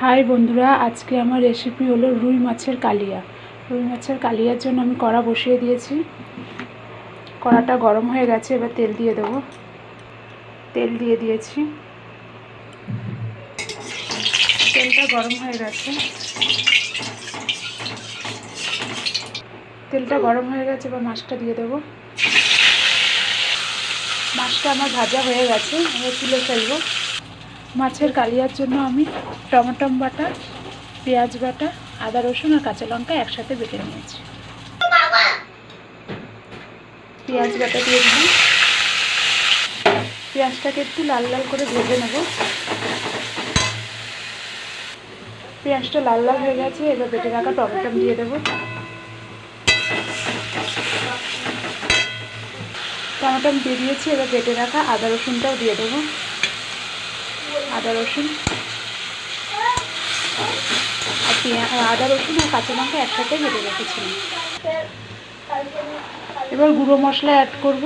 High বন্ধুরা, আজকে আমার রেসিপি হলো রুই মাছের কালিয়া। রুই মাছের কালিয়ার জন্য আমি কড়া বসিয়ে দিয়েছি। কড়াটা গরম হয়ে গেছে, এবার তেল দিয়ে দেবো। তেল দিয়ে দিয়েছি, তেলটা গরম হয়ে গেছে। এবার মাছটা দিয়ে দেবো। মাছটা আমার ভাজা হয়ে গেছে, এবার তুলে ফেলবো। মাছের কালিয়ার জন্য আমি টমেটো বাটা, পেঁয়াজ বাটা, আদা রসুন আর কাঁচা লঙ্কা একসাথে বেটে নিয়েছি। পেঁয়াজ বাটা দিয়ে দিলাম। পেঁয়াজটাকে একটু লাল লাল করে ভেজে নেব। পেঁয়াজটা লাল লাল হয়ে গেছে, এবার বেটে রাখা টমেটো দিয়ে দেবো। টমেটো দিয়ে দিয়েছি, এবার বেটে রাখা আদা রসুনটাও দিয়ে দেবো। আদা রসুন আর কাঁচা লঙ্কা একসাথে বেটে রেখেছিলাম। এবার গুঁড়ো মশলা অ্যাড করব।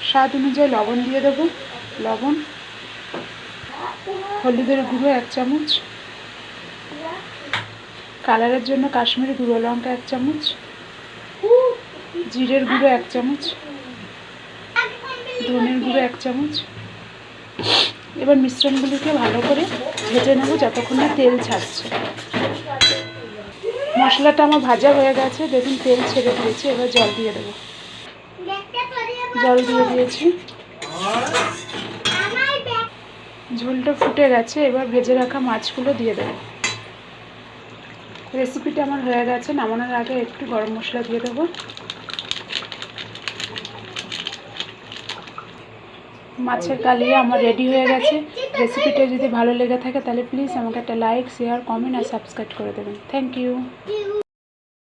স্বাদ অনুযায়ী লবণ দিয়ে দেবো। লবণ, হলুদের গুঁড়ো 1 চামচ, কালারের জন্য কাশ্মীরি গুঁড়ো লঙ্কা 1 চামচ, জিরের গুঁড়ো 1 চামচ, ধনের গুঁড়ো 1 চামচ। এবার মিশ্রণগুলিকে ভালো করে ভেজে নেব যতক্ষণ না তেল ছাড়ছে। মশলাটা আমার ভাজা হয়ে গেছে, দেখুন তেল ছেড়ে দিয়েছে। এবার জল দিয়ে দেবো। জল দিয়ে দিয়েছি, ঝোলটা ফুটে গেছে। এবার ভেজে রাখা মাছগুলো দিয়ে দেবো। রেসিপিটা আমার হয়ে গেছে। নামানোর আগে একটু গরম মশলা দিয়ে দেবো। মাছের কালিয়া আমার রেডি হয়ে গেছে। রেসিপিটা যদি ভালো লেগে থাকে তাহলে প্লিজ আমাকে একটা লাইক, শেয়ার, কমেন্ট আর সাবস্ক্রাইব করে দেবেন। Thank you.